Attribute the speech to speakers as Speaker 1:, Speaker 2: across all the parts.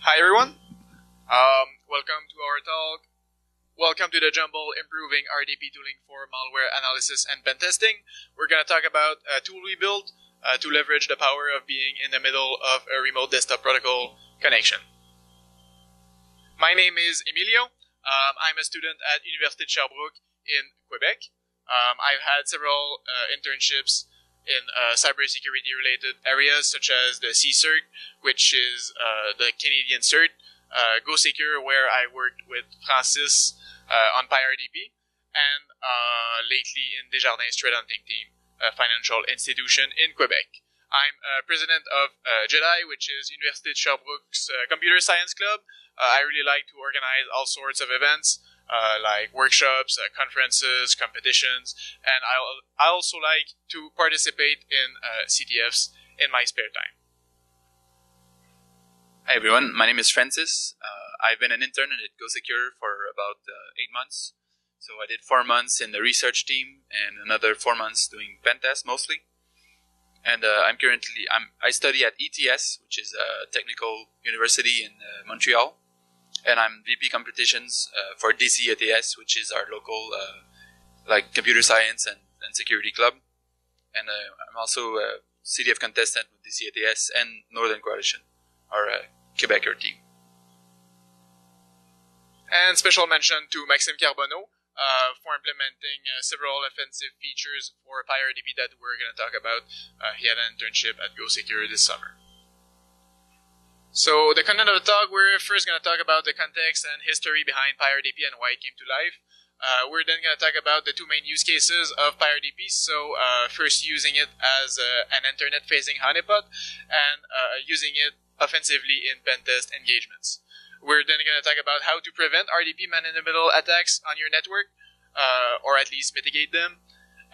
Speaker 1: Hi everyone, welcome to our talk. Welcome to the Jumble Improving RDP Tooling for Malware Analysis and Pentesting. We're going to talk about a tool we built to leverage the power of being in the middle of a remote desktop protocol connection. My name is Emilio. I'm a student at Université de Sherbrooke in Quebec. I've had several internships in cybersecurity related areas such as the CCERT, which is the Canadian cert, GoSecure, where I worked with Francis on PyRDP, and lately in Desjardins Threat Hunting Team, a financial institution in Quebec. I'm president of JEDI, which is Université de Sherbrooke's computer science club. I really like to organize all sorts of events, like workshops, conferences, competitions, and I also like to participate in CTFs in my spare time.
Speaker 2: Hi everyone, my name is Francis. I've been an intern at GoSecure for about 8 months. So I did 4 months in the research team and another 4 months doing pentest mostly. And I study at ETS, which is a technical university in Montreal. And I'm VP competitions for DCETS, which is our local computer science and security club. And I'm also a CDF contestant with DCETS and Northern Coalition, our Quebecer team.
Speaker 1: And special mention to Maxime Carbonneau for implementing several offensive features for PyRDP that we're going to talk about. He had an internship at GoSecure this summer. So the content of the talk, we're first going to talk about the context and history behind PyRDP and why it came to life. We're then going to talk about the two main use cases of PyRDP. So first using it as an internet-facing honeypot and using it offensively in pentest engagements. We're then going to talk about how to prevent RDP man-in-the-middle attacks on your network, or at least mitigate them,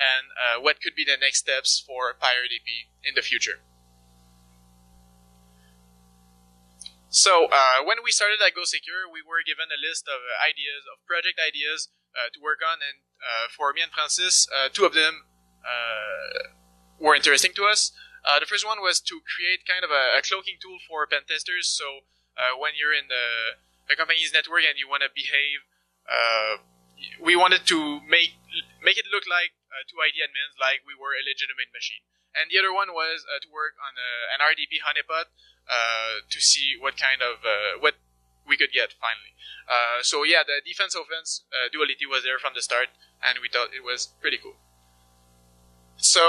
Speaker 1: and what could be the next steps for PyRDP in the future. So, when we started at GoSecure, we were given a list of project ideas to work on, and for me and Francis, two of them were interesting to us. The first one was to create kind of a cloaking tool for pen testers. So, when you're in the company's network and you want to behave, we wanted to make it look like two ID admins, like we were a legitimate machine. And the other one was to work on an RDP honeypot to see what kind of what we could get finally. So yeah, the defense-offense duality was there from the start, and we thought it was pretty cool. So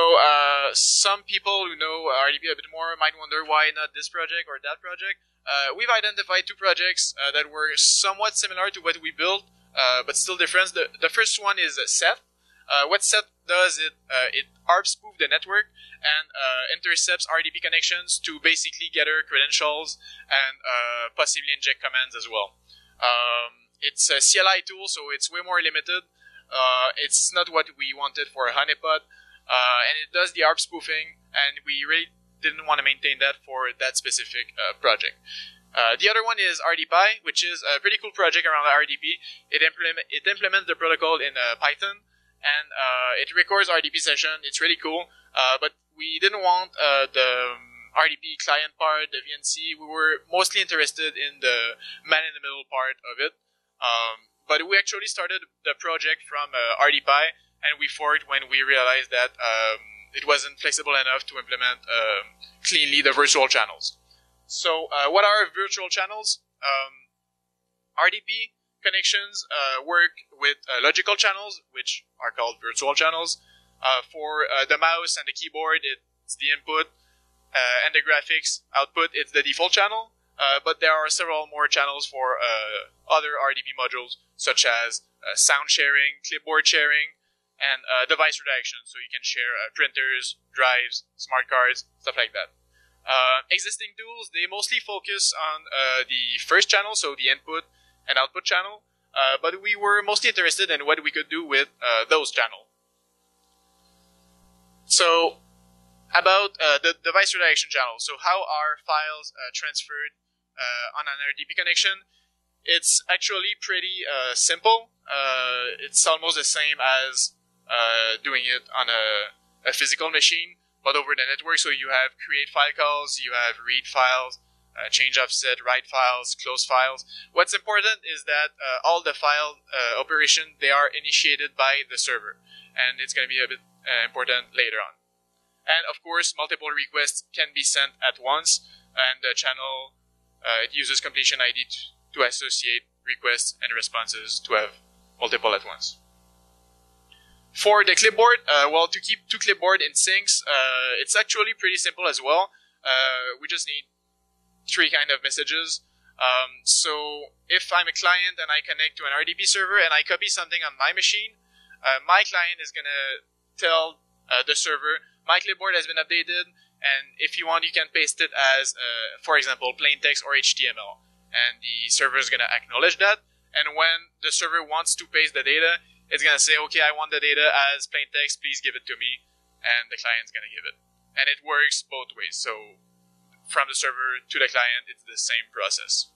Speaker 1: some people who know RDP a bit more might wonder why not this project or that project. We've identified two projects that were somewhat similar to what we built, but still different. The first one is Seth. What Seth does, it ARP spoof the network and intercepts RDP connections to basically gather credentials and possibly inject commands as well. It's a CLI tool, so it's way more limited. It's not what we wanted for a honeypot, and it does the ARP spoofing, and we really didn't want to maintain that for that specific project. The other one is RDPy, which is a pretty cool project around RDP. It implements the protocol in Python, and it records RDP session. It's really cool, but we didn't want the RDP client part, the VNC. We were mostly interested in the man-in-the-middle part of it. But we actually started the project from RDPy, and we forked when we realized that it wasn't flexible enough to implement cleanly the virtual channels. So what are virtual channels? RDP connections work with logical channels, which are called virtual channels. For the mouse and the keyboard, it's the input, and the graphics output, it's the default channel. But there are several more channels for other RDP modules, such as sound sharing, clipboard sharing, and device redirection. So you can share printers, drives, smart cards, stuff like that. Existing tools, they mostly focus on the first channel, so the input and output channel, but we were mostly interested in what we could do with those channels. So, about the device redirection channel. So how are files transferred on an RDP connection? It's actually pretty simple. It's almost the same as doing it on a physical machine, but over the network. So you have create file calls, you have read files, change offset, write files, close files. What's important is that all the file operation, they are initiated by the server, and it's going to be a bit important later on. And of course, multiple requests can be sent at once, and the channel it uses completion ID to associate requests and responses to have multiple at once. For the clipboard, well, to keep two clipboard in syncs, it's actually pretty simple as well. We just need three kind of messages. So if I'm a client and I connect to an RDP server and I copy something on my machine, my client is going to tell the server, my clipboard has been updated, and if you want, you can paste it as, for example, plain text or HTML. And the server is going to acknowledge that. And when the server wants to paste the data, it's going to say, okay, I want the data as plain text, please give it to me. And the client's going to give it. And it works both ways. So from the server to the client, it's the same process.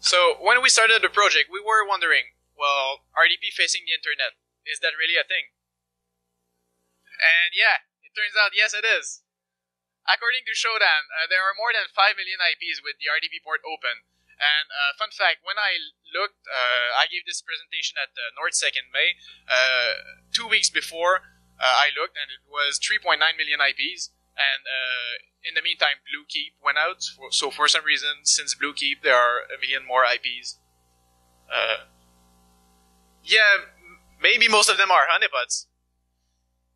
Speaker 1: So when we started the project, we were wondering, well, RDP facing the internet, is that really a thing? And yeah, it turns out, yes, it is. According to Shodan, there are more than 5 million IPs with the RDP port open. And fun fact, when I looked, I gave this presentation at NordSec in May. 2 weeks before, I looked, and it was 3.9 million IPs. And in the meantime, Bluekeep went out. So for some reason, since Bluekeep, there are 1 million more IPs. Yeah, maybe most of them are honeypots.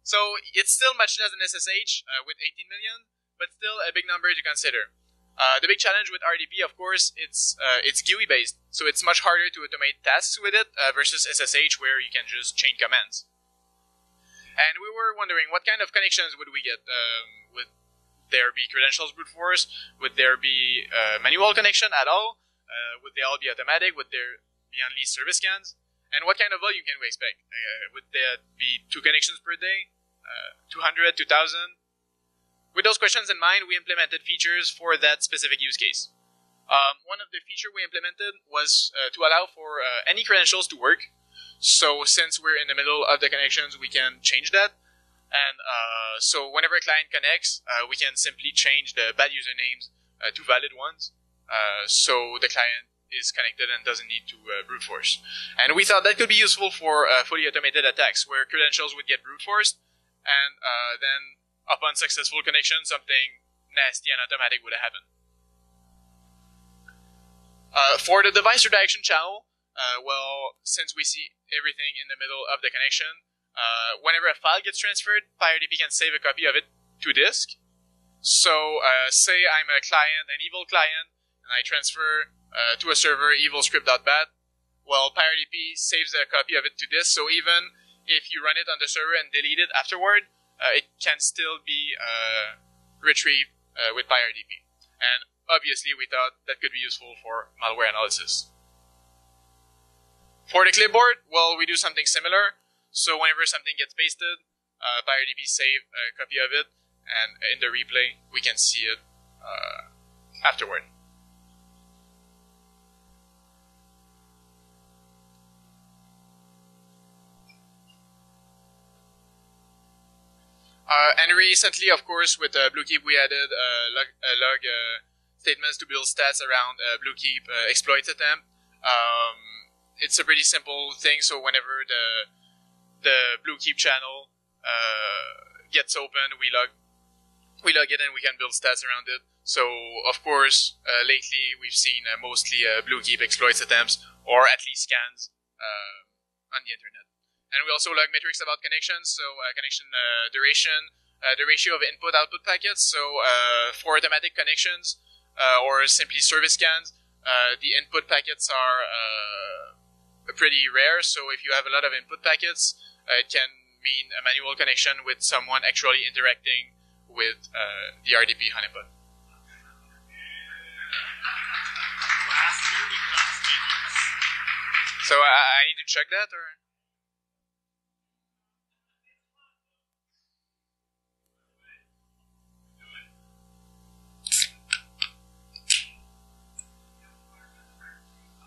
Speaker 1: So it's still much less than SSH with 18 million, but still a big number to consider. The big challenge with RDP, of course, it's GUI based, so it's much harder to automate tasks with it versus SSH, where you can just chain commands. And we were wondering, what kind of connections would we get? Would there be credentials brute force? Would there be manual connection at all? Would they all be automatic? Would there be only service scans? And what kind of volume can we expect? Would there be 2 connections per day? 200, 2000? With those questions in mind, we implemented features for that specific use case. One of the features we implemented was to allow for any credentials to work. So since we're in the middle of the connections, we can change that. And so whenever a client connects, we can simply change the bad usernames to valid ones. So the client is connected and doesn't need to brute force. And we thought that could be useful for fully automated attacks, where credentials would get brute forced, and then upon successful connection, something nasty and automatic would happen. For the device redirection channel, well, since we see everything in the middle of the connection, whenever a file gets transferred, PyRDP can save a copy of it to disk. So say I'm a client, an evil client, and I transfer to a server evilscript.bat. Well, PyRDP saves a copy of it to disk, so even if you run it on the server and delete it afterward, it can still be retrieved with PyRDP. And obviously, we thought that could be useful for malware analysis. For the clipboard, well, we do something similar. So whenever something gets pasted, PyRDP save a copy of it, and in the replay, we can see it afterward. And recently, of course, with Bluekeep, we added log statements to build stats around Bluekeep exploits attempt. It's a pretty simple thing, so whenever the Bluekeep channel gets open, we log it and we can build stats around it. So, of course, lately we've seen mostly Bluekeep exploits attempts, or at least scans on the internet. And we also log metrics about connections, so connection duration, the ratio of input-output packets. So for automatic connections or simply service scans, the input packets are pretty rare. So if you have a lot of input packets, it can mean a manual connection with someone actually interacting with the RDP honeypot. So I need to check that, or?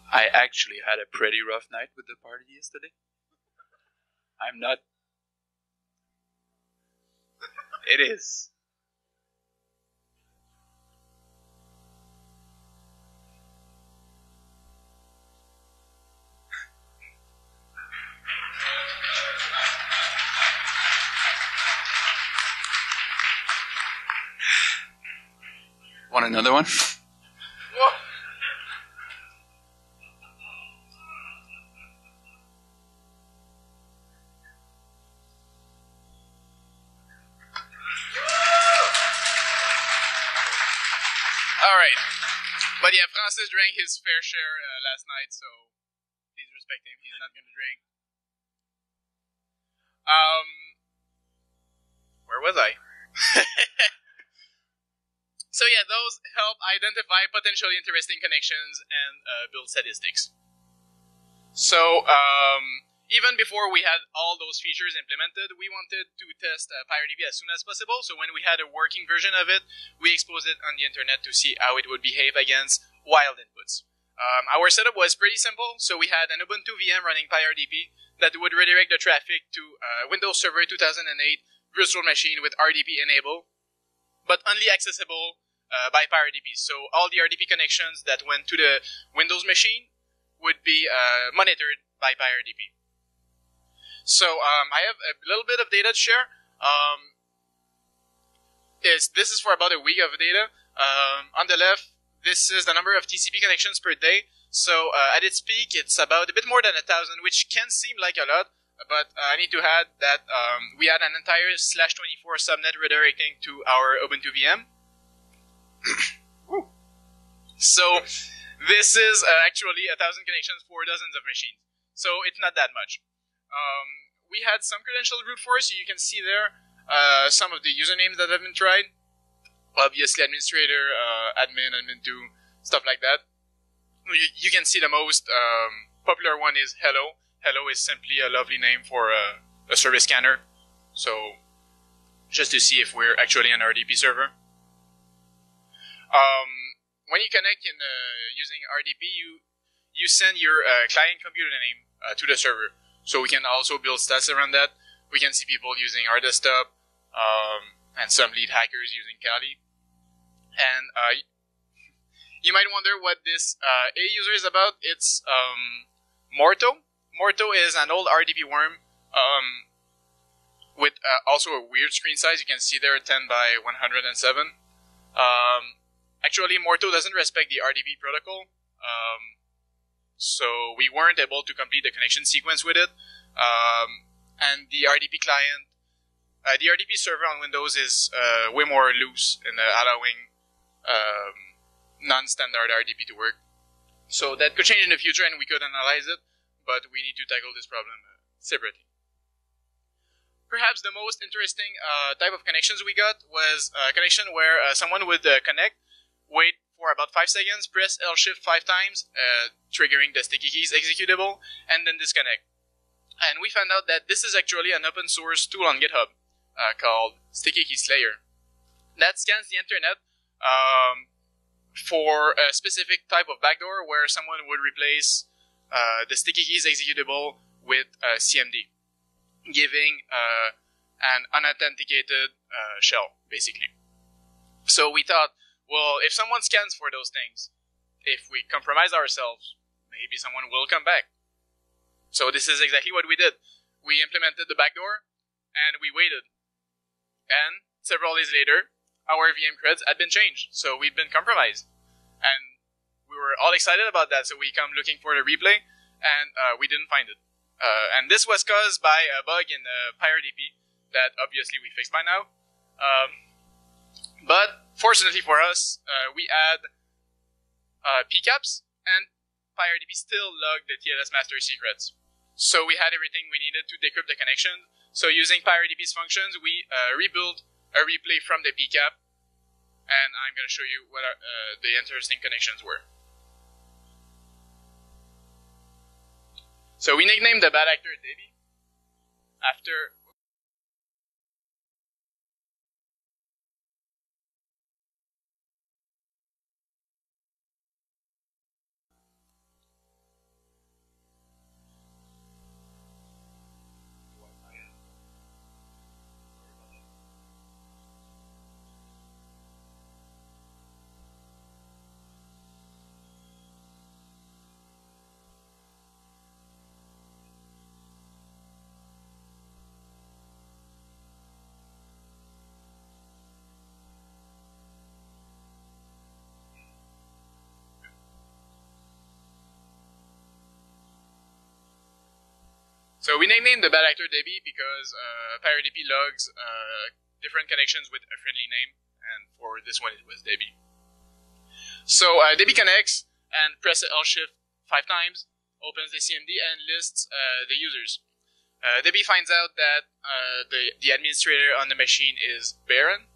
Speaker 2: I actually had a pretty rough night with the party yesterday. I'm not. It is. Want another one?
Speaker 1: Whoa. Alright. But yeah, Francis drank his fair share last night, so please respect him. He's not going to drink. Where was I? So yeah, those help identify potentially interesting connections and build statistics. So even before we had all those features implemented, we wanted to test PyRDP as soon as possible. So when we had a working version of it, we exposed it on the internet to see how it would behave against wild inputs. Our setup was pretty simple. So we had an Ubuntu VM running PyRDP that would redirect the traffic to Windows Server 2008 virtual machine with RDP enabled, but only accessible by PyRDP. So all the RDP connections that went to the Windows machine would be monitored by PyRDP. So I have a little bit of data to share. This is for about a week of data. On the left, this is the number of TCP connections per day. So at its peak, it's about a bit more than 1,000, which can seem like a lot. But I need to add that we had an entire /24 subnet redirecting to our Ubuntu VM. So this is actually 1,000 connections for dozens of machines. So it's not that much. We had some credential brute force. You can see there some of the usernames that have been tried. Obviously, administrator, admin, admin2, stuff like that. You can see the most popular one is hello. Hello is simply a lovely name for a service scanner. So just to see if we're actually an RDP server. When you connect in using RDP, you send your client computer name to the server. So we can also build stats around that. We can see people using our desktop, and some lead hackers using Kali. And you might wonder what this A user is about. It's Morto. Morto is an old RDP worm with also a weird screen size. You can see there 10 by 107. Actually, Morto doesn't respect the RDP protocol, so we weren't able to complete the connection sequence with it. And the RDP client, the RDP server on Windows is way more loose in allowing non-standard RDP to work. So that could change in the future, and we could analyze it, but we need to tackle this problem separately. Perhaps the most interesting type of connections we got was a connection where someone would connect, wait for about 5 seconds, press L-shift 5 times, triggering the sticky keys executable, and then disconnect. And we found out that this is actually an open source tool on GitHub called Sticky Key Slayer that scans the internet for a specific type of backdoor where someone would replace the sticky keys executable with CMD, giving an unauthenticated shell, basically. So we thought, well, if someone scans for those things, if we compromise ourselves, maybe someone will come back. So this is exactly what we did. We implemented the backdoor, and we waited. And several days later, our VM creds had been changed, so we'd been compromised. And we were all excited about that, so we come looking for the replay, and we didn't find it. And this was caused by a bug in PyRDP that obviously we fixed by now. But fortunately for us, we had PCAPs, and PyRDP still logged the TLS master secrets. So we had everything we needed to decrypt the connection. So using PyRDP's functions, we rebuilt a replay from the PCAP, and I'm going to show you what the interesting connections were. So we nicknamed the bad actor Debbie after... So we named the bad actor Debbie because PyRDP logs different connections with a friendly name, and for this one it was Debbie. So Debbie connects and press Alt Shift 5 times, opens the CMD and lists the users. Debbie finds out that the administrator on the machine is Baron,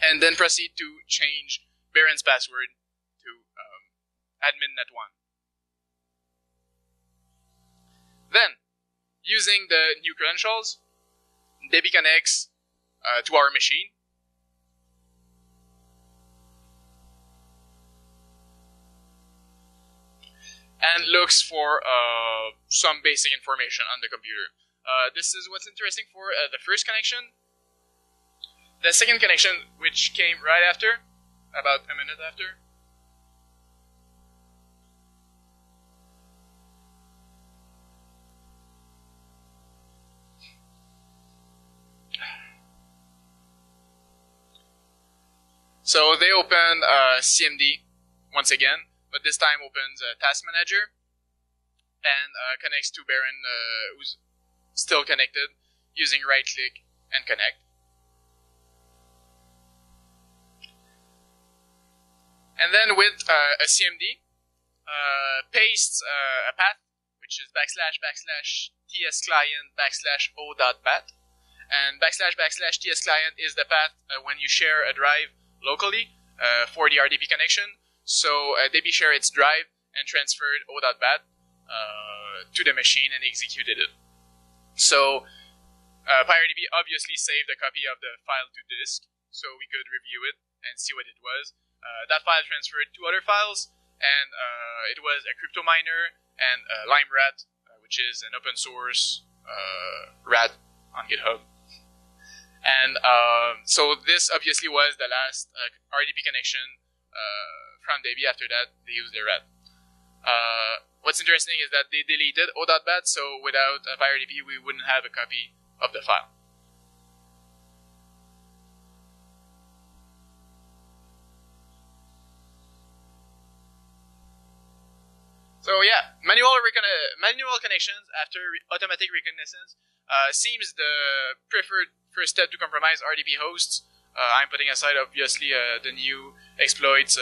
Speaker 1: and then proceed to change Baron's password to adminnet1. Then, using the new credentials, Debbie connects to our machine. And looks for some basic information on the computer. This is what's interesting for the first connection. The second connection, which came right after, about a minute after. So they open CMD once again, but this time opens Task Manager and connects to Baron, who's still connected, using right-click and connect. And then with a CMD, pastes a path, which is // tsclient /o.bat. And // tsclient is the path when you share a drive locally for the RDP connection. So Debbie shared its drive and transferred o.bat to the machine and executed it. So PyRDP obviously saved a copy of the file to disk, so we could review it and see what it was. That file transferred 2 other files, and it was a crypto miner and LimeRat, which is an open source rat on GitHub. And so this obviously was the last RDP connection from Debbie. After that, they used their rat. What's interesting is that they deleted o.bat, so without PyRDP, we wouldn't have a copy of the file. So yeah, manual connections after automatic reconnaissance seems the preferred first step to compromise RDP hosts. I'm putting aside obviously the new exploits,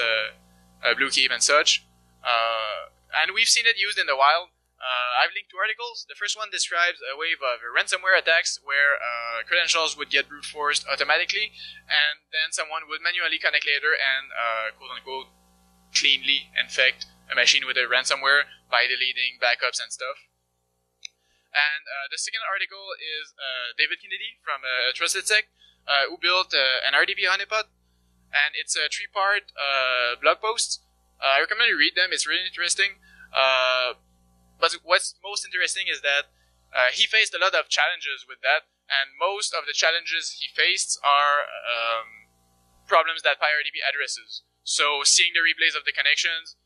Speaker 1: Bluekeep and such, and we've seen it used in the wild. I've linked 2 articles. The first one describes a wave of ransomware attacks where credentials would get brute forced automatically, and then someone would manually connect later and quote unquote cleanly infect a machine with a ransomware by deleting backups and stuff. And the second article is David Kennedy from Trusted Tech, who built an RDP honeypot, and it's a 3-part blog post. I recommend you read them. It's really interesting. But what's most interesting is that he faced a lot of challenges with that, and most of the challenges he faced are problems that PyRDP addresses. So seeing the replays of the connections,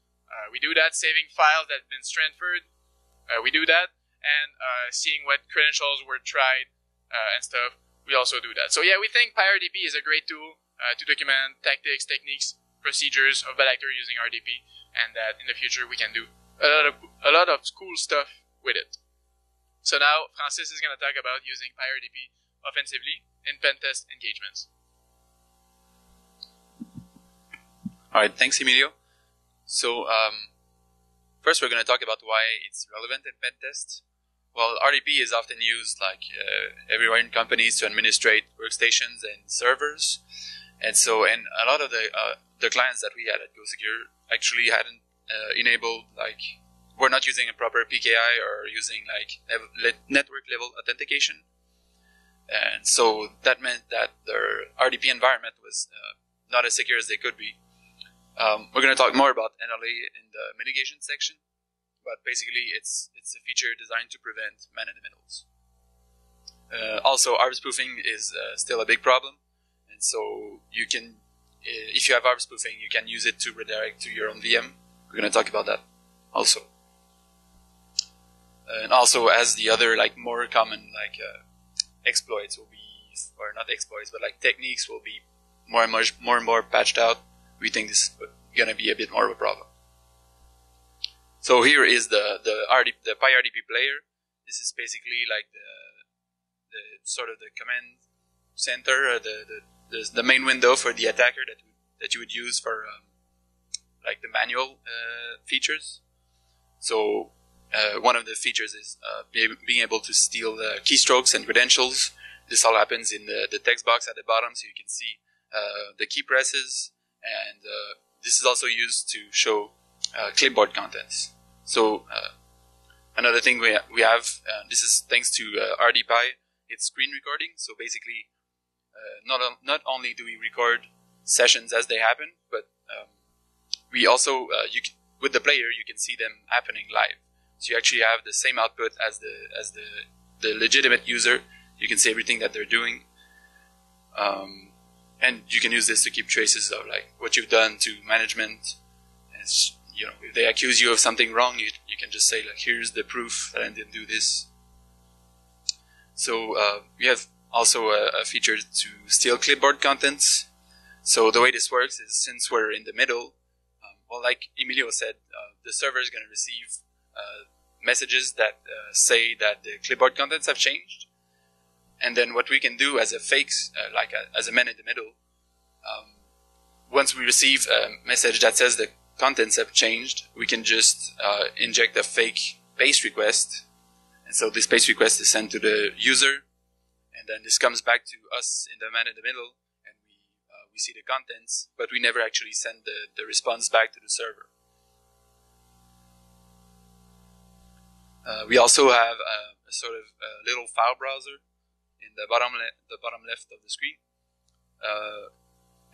Speaker 1: we do that. Saving files that have been transferred, we do that. And seeing what credentials were tried and stuff, we also do that. So yeah, we think PyRDP is a great tool to document tactics, techniques, procedures of bad actor using RDP, and that in the future we can do a lot of cool stuff with it. So now Francis is going to talk about using PyRDP offensively in pentest engagements.
Speaker 2: All right, thanks, Emilio. So first, we're going to talk about why it's relevant in pentest. Well, RDP is often used everywhere in companies to administrate workstations and servers, and a lot of the clients that we had at GoSecure actually hadn't enabled, we're not using a proper PKI or using network level authentication, and so that meant that their RDP environment was not as secure as they could be. We're going to talk more about NLA in the mitigation section, but basically it's a feature designed to prevent man-in-the-middles. Also, ARP spoofing is still a big problem, and so you can, if you have ARP spoofing, you can use it to redirect to your own VM. We're going to talk about that also. And also, as the other more common exploits will be, or not exploits, but techniques will be more and more patched out, we think this is going to be a bit more of a problem. So here is the PyRDP player. This is basically like the sort of the command center, or the main window for the attacker that you would use for like the manual features. So one of the features is being able to steal keystrokes and credentials. This all happens in the text box at the bottom, so you can see the key presses, and this is also used to show clipboard contents. So another thing we have, this is thanks to RDP, it's screen recording. So basically, not only do we record sessions as they happen, but we also with the player you can see them happening live. So you actually have the same output as the legitimate user. You can see everything that they're doing, and you can use this to keep traces of like what you've done to management. As you know, if they accuse you of something wrong, you can just say like, here's the proof that I didn't do this. So we have also a feature to steal clipboard contents. So the way this works is, since we're in the middle, well, like Emilio said, the server is going to receive messages that say that the clipboard contents have changed. And then what we can do as a fake, as a man in the middle, once we receive a message that says the contents have changed, we can just inject a fake paste request. And so this paste request is sent to the user, and then this comes back to us in the man in the middle, and we see the contents, but we never actually send the response back to the server. We also have a sort of little file browser in the bottom left of the screen.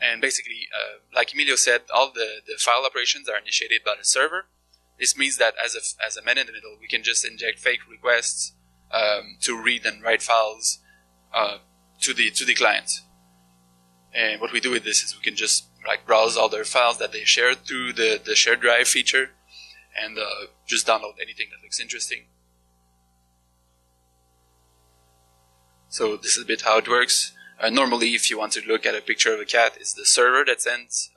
Speaker 2: And basically, like Emilio said, all the file operations are initiated by the server. This means that as a man in the middle, we can just inject fake requests to read and write files to the client. And what we do with this is we can just like browse all their files that they shared through the shared drive feature, and just download anything that looks interesting. So this is a bit how it works. Normally, if you want to look at a picture of a cat, it's the server that sends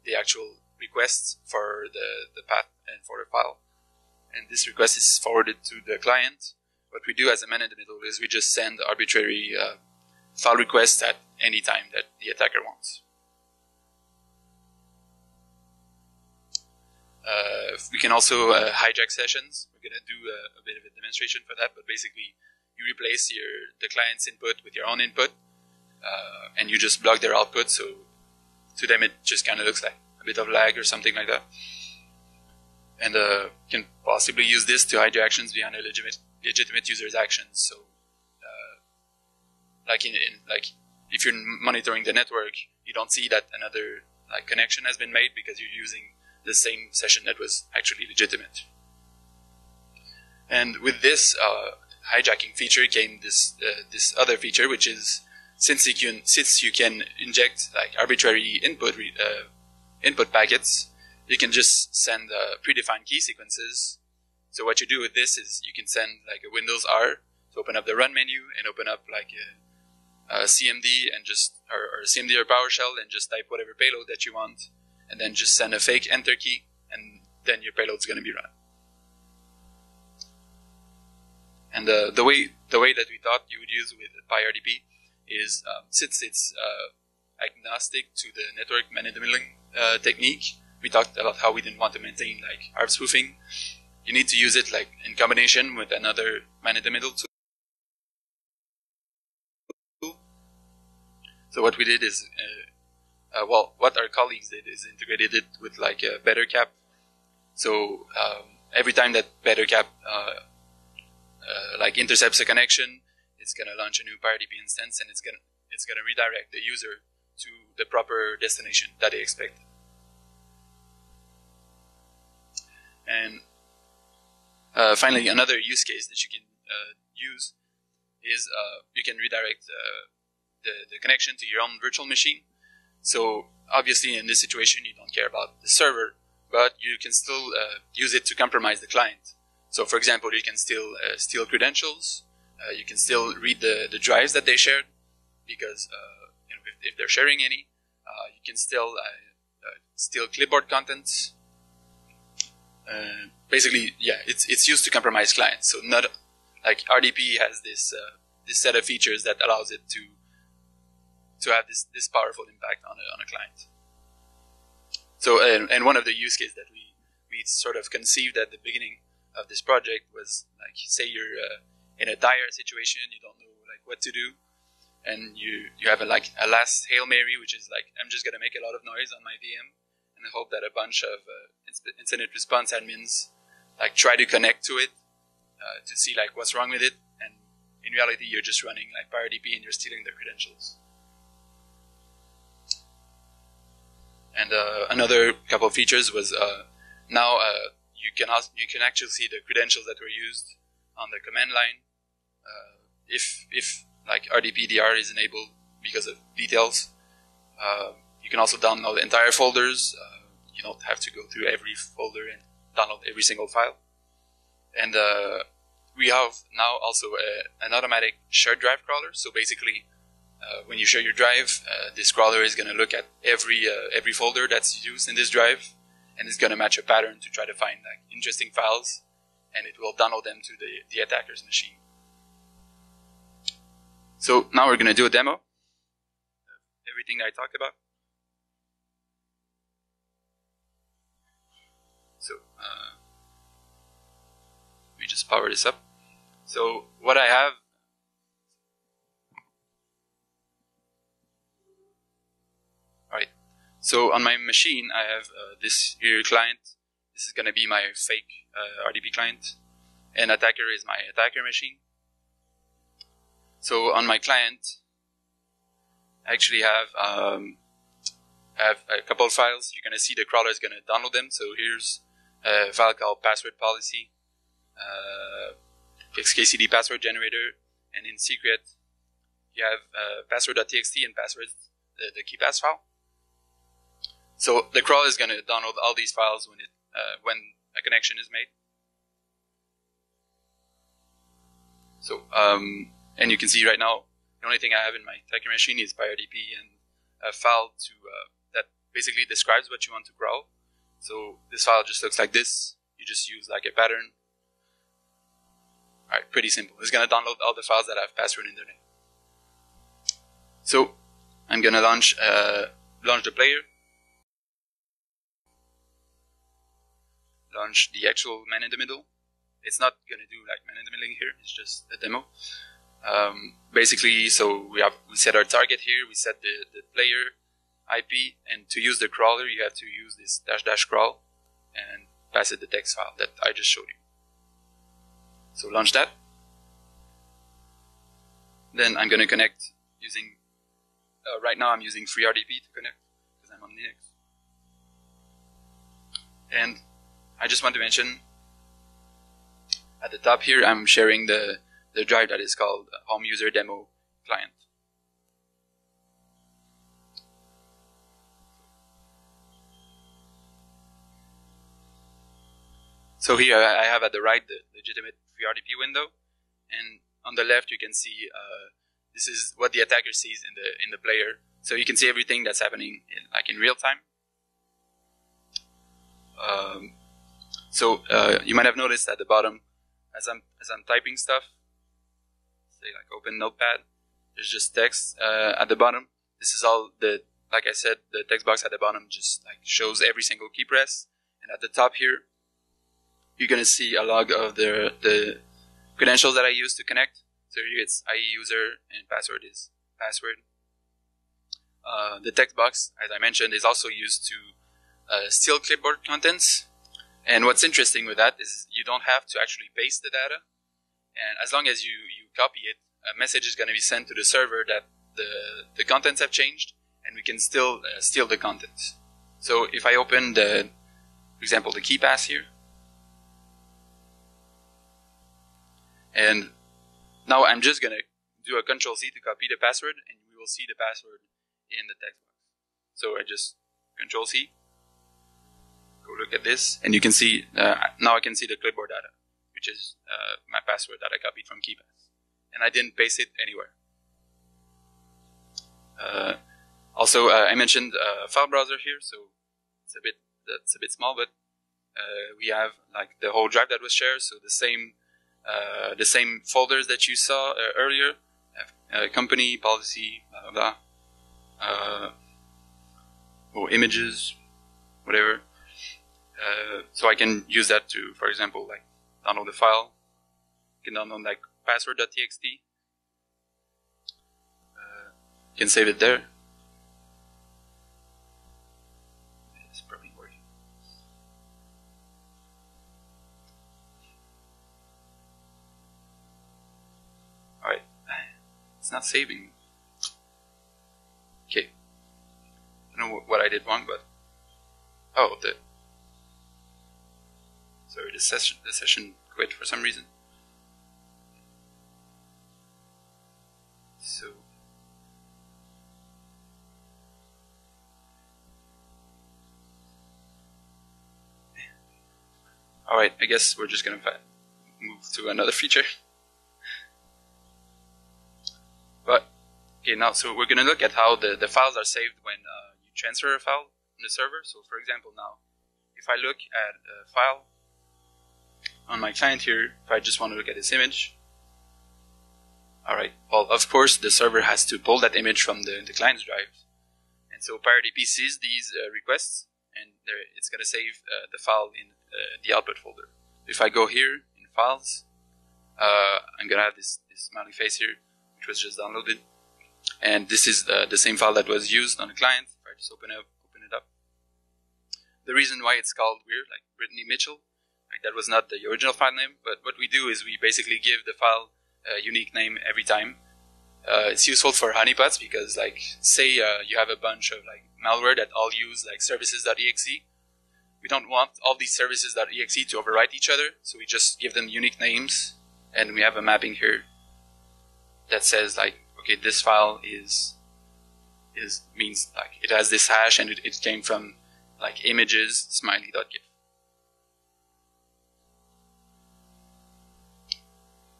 Speaker 2: the actual requests for the path and for the file. And this request is forwarded to the client. What we do as a man in the middle is we just send arbitrary file requests at any time that the attacker wants. We can also hijack sessions. We're going to do a bit of a demonstration for that, but basically you replace the client's input with your own input, and you just block their output, so to them it just kind of looks like a bit of lag or something like that. And you can possibly use this to hide your actions behind a legitimate user's actions. So like if you're monitoring the network, you don't see that another connection has been made because you're using the same session that was actually legitimate. And with this hijacking feature came this other feature, which is since you can inject arbitrary input packets, you can just send predefined key sequences. So what you do with this is you can send a Windows R to open up the run menu and open up a CMD and or CMD or PowerShell and just type whatever payload that you want, and then just send a fake enter key, and then your payload's going to be run. And the way that we thought you would use with PyRDP is since it's agnostic to the network man-in-the-middle technique, we talked about how we didn't want to maintain ARP spoofing. You need to use it in combination with another man-in-the-middle tool. So what we did is, what our colleagues did is integrated it with a BetterCap. So every time that BetterCap intercepts a connection, it's gonna launch a new PyRDP instance, and it's gonna redirect the user to the proper destination that they expect. And finally, another use case that you can use is you can redirect the connection to your own virtual machine. So obviously in this situation you don't care about the server, but you can still use it to compromise the client. So for example, you can still steal credentials, you can still read the drives that they shared, because if they're sharing any, you can still steal clipboard contents. Basically, yeah, it's used to compromise clients. So like RDP has this set of features that allows it to have this powerful impact on a client. So, and one of the use cases that we sort of conceived at the beginning of this project was, like, say you're in a dire situation, you don't know like what to do, and you have a last Hail Mary, which is like, I'm just gonna make a lot of noise on my VM and hope that a bunch of incident response admins like try to connect to it to see like what's wrong with it, and in reality you're just running like PowerDP and you're stealing their credentials. And another couple of features was now you can actually see the credentials that were used on the command line if like RDP-DR is enabled because of details. You can also download the entire folders. You don't have to go through every folder and download every single file. And we have now also an automatic shared drive crawler. So basically, when you share your drive, this crawler is going to look at every folder that's used in this drive, and it's going to match a pattern to try to find like interesting files, and it will download them to the attacker's machine. So now we're going to do a demo of everything that I talked about. So let me just power this up. So what I have, alright, so on my machine I have this here client. This is going to be my fake RDP client, and attacker is my attacker machine. So on my client, I actually have a couple of files. You're going to see the crawler is going to download them. So here's a file called password policy, xkcd password generator, and in secret you have password.txt and password, the keypass file. So the crawler is going to download all these files when a connection is made. So and you can see right now the only thing I have in my attacker machine is PyRDP and a file that basically describes what you want to crawl. So this file just looks like this. You just use like a pattern. Alright, pretty simple. It's going to download all the files that have password in their name. So I'm going to launch the player. Launch the actual man in the middle. It's not going to do like man in the middle here. It's just a demo. Basically, so we set our target here. We set the player IP, and to use the crawler, you have to use this -- crawl and pass it the text file that I just showed you. So launch that. Then I'm going to connect using, right now I'm using FreeRDP to connect because I'm on Linux. And I just want to mention, at the top here, I'm sharing the drive that is called Home User Demo Client. So here I have at the right the legitimate FreeRDP window, and on the left you can see this is what the attacker sees in the player. So you can see everything that's happening in real time. So you might have noticed at the bottom, as I'm typing stuff, say like open Notepad, there's just text at the bottom. This is all like I said, the text box at the bottom just like shows every single key press, and at the top here, you're gonna see a log of the credentials that I used to connect. So here it's IE user and password is password. The text box, as I mentioned, is also used to steal clipboard contents. And what's interesting with that is you don't have to actually paste the data. And as long as you copy it, a message is going to be sent to the server that the contents have changed, and we can still steal the contents. So if I open for example, the key pass here, and now I'm just going to do a Control-C to copy the password, and we will see the password in the text box. So I just Control-C, go look at this, and you can see, now I can see the clipboard data, which is my password that I copied from KeyPass. And I didn't paste it anywhere. Also, I mentioned file browser here, so it's a bit small, but we have like the whole drive that was shared, so the same the same folders that you saw earlier, company, policy, blah, blah, blah, or images, whatever. So I can use that to, for example, like download the file. You can download like password.txt. You can save it there. It's probably working. Alright. It's not saving. Okay. I don't know what I did wrong, but... Oh, sorry, the session quit for some reason. So... Alright, I guess we're just gonna move to another feature. But, okay, now, so we're gonna look at how the files are saved when you transfer a file on the server. So, for example, now, if I look at a file on my client here, if I just want to look at this image, alright, well, of course, the server has to pull that image from the client's drive. And so PowerDP sees these requests, and it's going to save the file in the output folder. If I go here in files, I'm going to have this smiley face here, which was just downloaded. And this is the same file that was used on the client. If I just open it up. The reason why it's called weird, like Brittany Mitchell, like that was not the original file name, but what we do is we basically give the file a unique name every time. It's useful for honeypots because, like, say you have a bunch of like malware that all use like services.exe. We don't want all these services.exe to overwrite each other, so we just give them unique names, and we have a mapping here that says like, okay, this file means like it has this hash and it came from like images smiley.gif.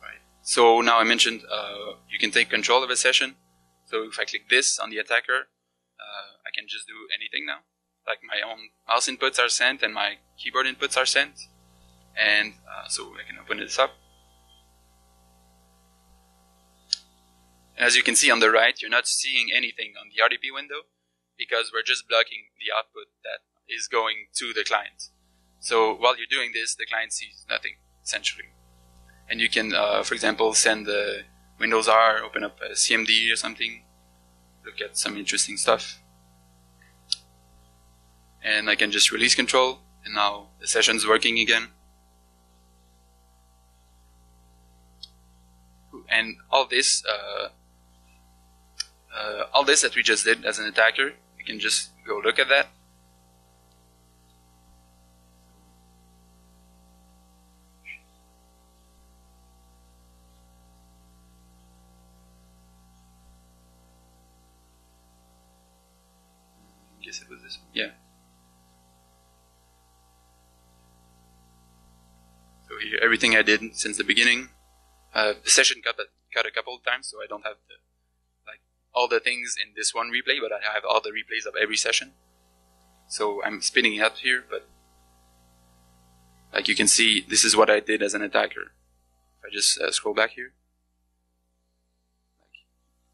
Speaker 2: Right. So now I mentioned you can take control of a session. So if I click this on the attacker, I can just do anything now. Like my own mouse inputs are sent and my keyboard inputs are sent. And so I can open this up. And as you can see on the right, you're not seeing anything on the RDP window because we're just blocking the output that is going to the client. So while you're doing this, the client sees nothing, essentially. And you can, for example, send the Windows R, open up a CMD or something, look at some interesting stuff. And I can just release control, and now the session's working again. And all this that we just did as an attacker, you can just go look at that. I guess it was this one. Yeah. So here, everything I did since the beginning. The session cut a couple of times, so I don't have all the things in this one replay, but I have all the replays of every session. So I'm spinning it up here, but like you can see, this is what I did as an attacker. If I just scroll back here,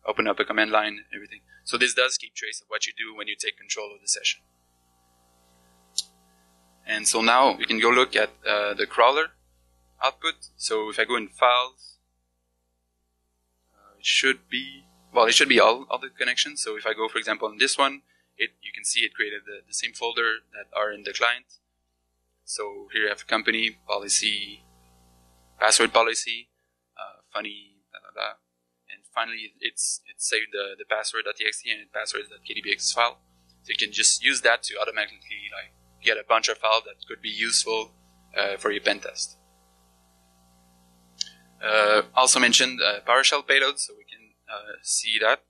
Speaker 2: open up a command line, everything. So this does keep trace of what you do when you take control of the session. And so now we can go look at the crawler output. So if I go in files, it should be all the connections. So if I go, for example, on this one, you can see it created the same folder that are in the client. So here I have company, policy, password policy, funny, blah, blah, blah. And finally, it's saved the password.txt and passwords.kdbx file. So you can just use that to automatically get a bunch of files that could be useful for your pen test. Also mentioned Powershell Payloads, so we can see that.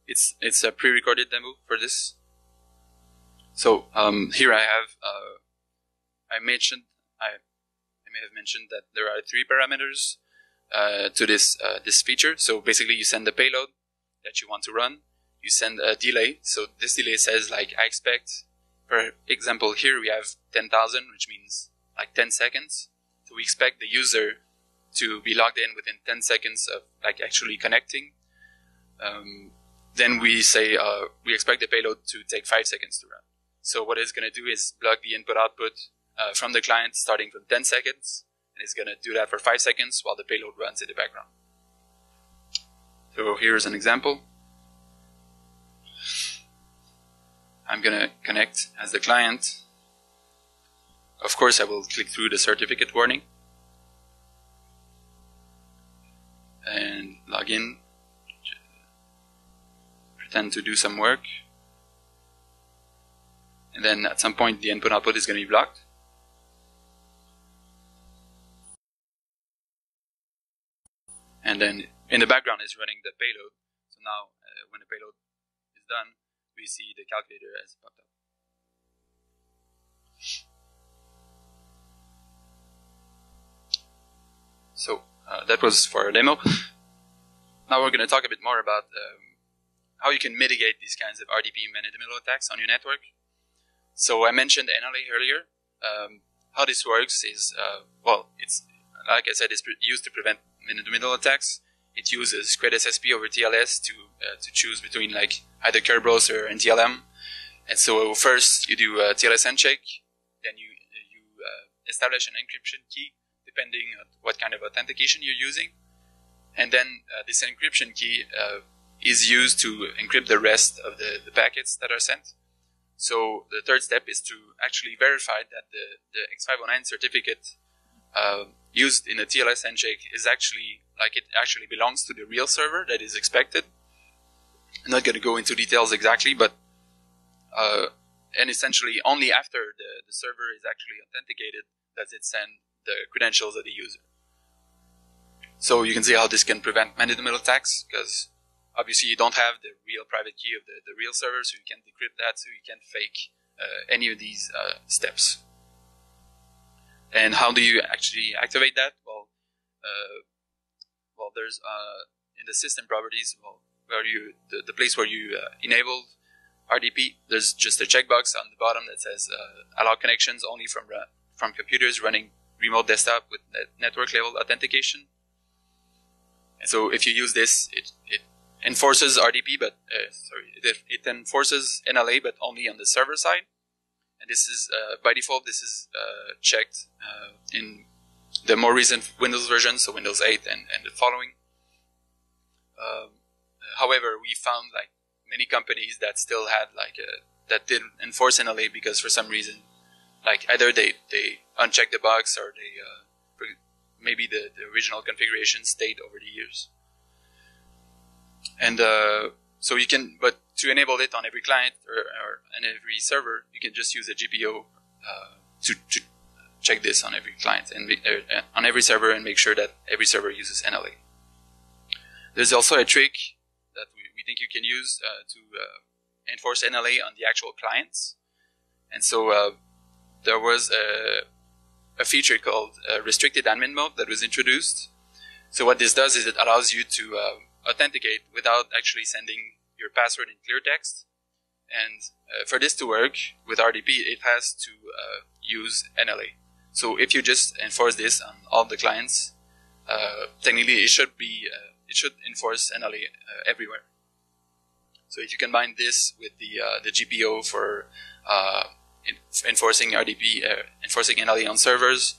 Speaker 2: It's a pre-recorded demo for this. So here I have I may have mentioned that there are 3 parameters to this feature. So basically, you send the payload that you want to run. You send a delay. So this delay says like I expect. For example, here we have 10,000, which means like 10 seconds. So we expect the user to be logged in within 10 seconds of like actually connecting. Then we say we expect the payload to take 5 seconds to run. So what it's going to do is block the input-output from the client starting from 10 seconds, and it's going to do that for 5 seconds while the payload runs in the background. So here's an example. I'm going to connect as the client. Of course, I will click through the certificate warning and log in, pretend to do some work, and then at some point the input-output is going to be blocked. And then in the background is running the payload. So now when the payload is done, we see the calculator has popped up. So that was for a demo. Now we're going to talk a bit more about how you can mitigate these kinds of RDP man-in-the-middle attacks on your network. So I mentioned NLA earlier. How this works is, well, it's like I said, it's used to prevent man-in-the-middle attacks. It uses CredSSP over TLS to choose between like either Kerberos or NTLM. And so first you do a TLS handshake, then you establish an encryption key depending on what kind of authentication you're using. And then this encryption key is used to encrypt the rest of the packets that are sent. So the third step is to actually verify that the X509 certificate used in a TLS handshake is actually, like it actually belongs to the real server that is expected. I'm not going to go into details exactly, but and essentially only after the server is actually authenticated does it send the credentials of the user. So you can see how this can prevent man-in-the-middle attacks, because obviously you don't have the real private key of the real server, so you can't decrypt that, so you can't fake any of these steps. And how do you actually activate that? Well, there's in the system properties, where the place where you enabled RDP, there's just a checkbox on the bottom that says allow connections only from computers running remote desktop with network level authentication. And so if you use this, it enforces RDP, but it enforces NLA, but only on the server side. And this is by default, this is checked in the more recent Windows version, so Windows 8 and the following. However, we found like many companies that still had that didn't enforce NLA because for some reason, like either they unchecked the box or they maybe the original configuration stayed over the years. And so you can, but to enable it on every client or on every server, you can just use a GPO to check this on every client and on every server and make sure that every server uses NLA. There's also a trick that we think you can use to enforce NLA on the actual clients. And so there was a feature called restricted admin mode that was introduced. So what this does is it allows you to authenticate without actually sending your password in clear text. And for this to work with RDP, it has to use NLA. So if you just enforce this on all the clients, technically it should enforce NLA everywhere. So if you combine this with the GPO for enforcing RDP, enforcing NLA on servers,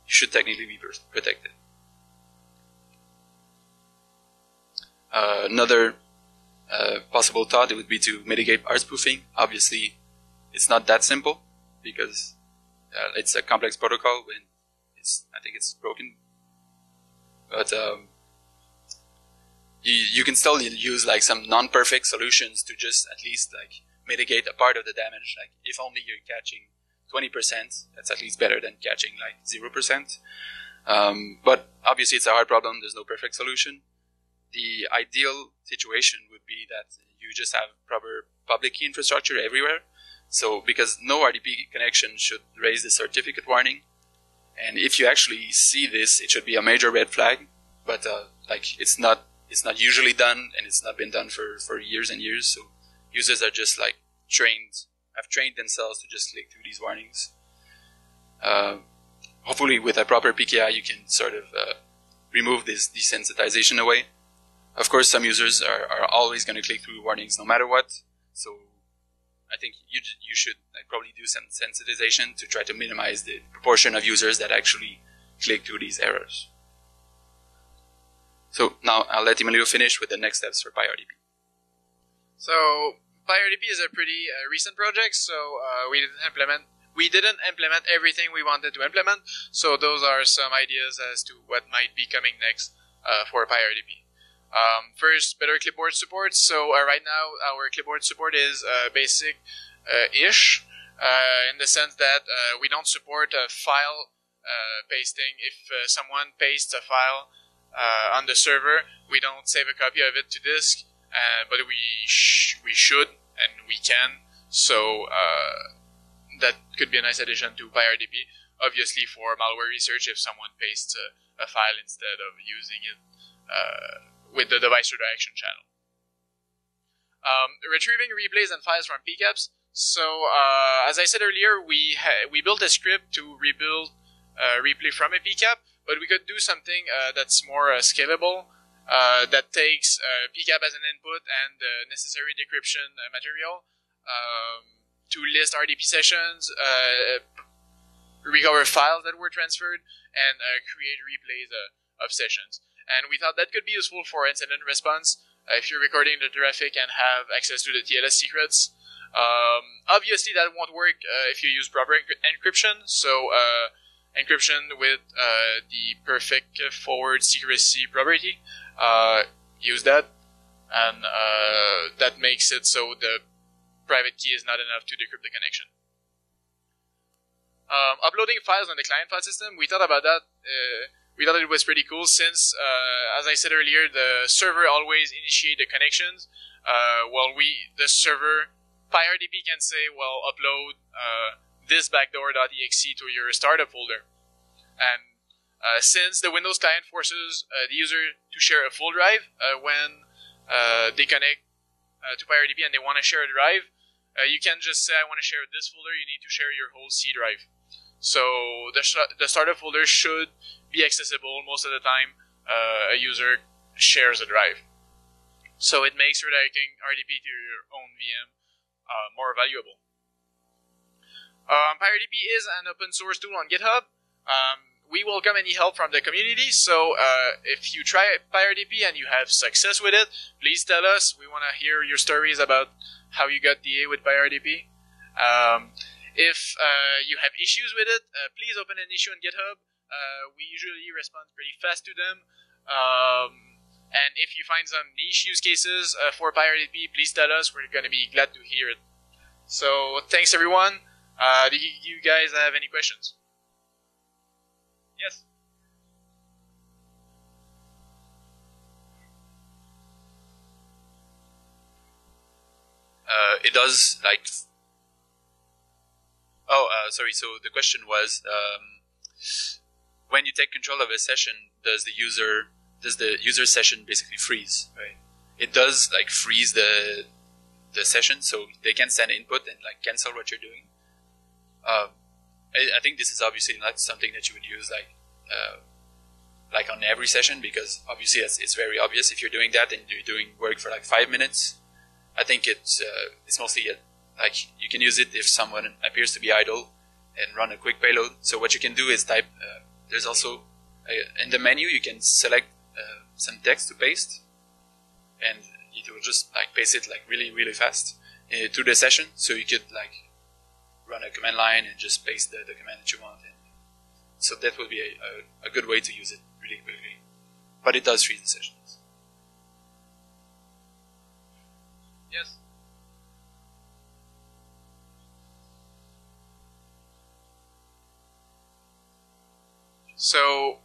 Speaker 2: you should technically be protected. Another possible thought would be to mitigate R spoofing. Obviously, it's not that simple because it's a complex protocol when I think it's broken. But you can still use like some non-perfect solutions to just at least like mitigate a part of the damage. Like if only you're catching 20%, that's at least better than catching like 0%. But obviously it's a hard problem. There's no perfect solution. The ideal situation would be that you just have proper public key infrastructure everywhere. So because no RDP connection should raise the certificate warning. And if you actually see this, it should be a major red flag. But like it's not usually done, and it's not been done for years and years. So users are just like have trained themselves to just click through these warnings. hopefully with a proper PKI, you can sort of remove this desensitization away. Of course, some users are always going to click through warnings no matter what. So I think you should probably do some sensitization to try to minimize the proportion of users that actually click through these errors. So now I'll let Emilio finish with the next steps for PyRDP.
Speaker 1: So PyRDP is a pretty recent project, so we didn't implement everything we wanted to implement. So those are some ideas as to what might be coming next for PyRDP. First, better clipboard support. So right now our clipboard support is basic-ish in the sense that we don't support file pasting. If someone pastes a file on the server, we don't save a copy of it to disk, but we should and we can. So that could be a nice addition to PyRDP. Obviously, for malware research, if someone pastes a file instead of using it with the device redirection channel. Retrieving replays and files from PCAPs. So, as I said earlier, we built a script to rebuild replay from a PCAP, but we could do something that's more scalable, that takes PCAP as an input and the necessary decryption material to list RDP sessions, recover files that were transferred, and create replays of sessions. And we thought that could be useful for incident response if you're recording the traffic and have access to the TLS secrets. Obviously, that won't work if you use proper encryption. So, encryption with the perfect forward secrecy property, use that, and that makes it so the private key is not enough to decrypt the connection. Uploading files on the client file system, we thought about that. We thought it was pretty cool since, as I said earlier, the server always initiate the connections. The server, PyRDP can say, well, upload this backdoor.exe to your startup folder. And since the Windows client forces the user to share a full drive when they connect to PyRDP and they want to share a drive, you can't just say, I want to share this folder, you need to share your whole C drive. So the startup folder should be accessible most of the time a user shares a drive. So it makes redirecting RDP to your own VM more valuable. PyRDP is an open source tool on GitHub. We welcome any help from the community, so if you try PyRDP and you have success with it, please tell us. We want to hear your stories about how you got DA with PyRDP. If you have issues with it, please open an issue on GitHub. We usually respond pretty fast to them. And if you find some niche use cases for PyRDP, please tell us. We're going to be glad to hear it. So thanks, everyone. Do you guys have any questions? Yes?
Speaker 2: It does, like... sorry, so the question was, when you take control of a session, does the user session basically freeze? Right. It does like freeze the session, so they can send input and like cancel what you're doing. I think this is obviously not something that you would use like on every session, because obviously it's very obvious if you're doing that and you're doing work for like 5 minutes. I think it's mostly like you can use it if someone appears to be idle and run a quick payload. So what you can do is type. There's also in the menu you can select some text to paste, and it will just like paste it like really fast to the session. So you could like run a command line and just paste the command that you want. And so that will be a good way to use it really quickly. But it does freeze the sessions.
Speaker 1: Yes. So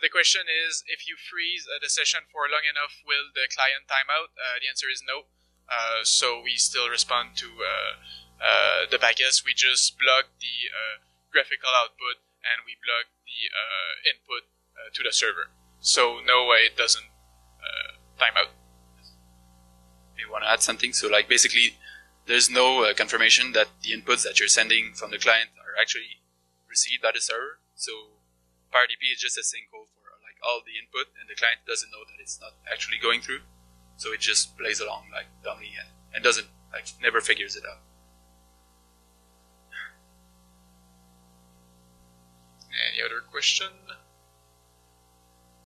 Speaker 1: the question is, if you freeze the session for long enough, will the client time out? The answer is no. So we still respond to the packets. We just block the graphical output and we block the input to the server. So no, it doesn't time out.
Speaker 2: You want to add something? So like basically there's no confirmation that the inputs that you're sending from the client are actually received by the server. So RDP is just a single for like all the input, and the client doesn't know that it's not actually going through. So it just plays along like dummy and doesn't never figures it out.
Speaker 1: Any other question?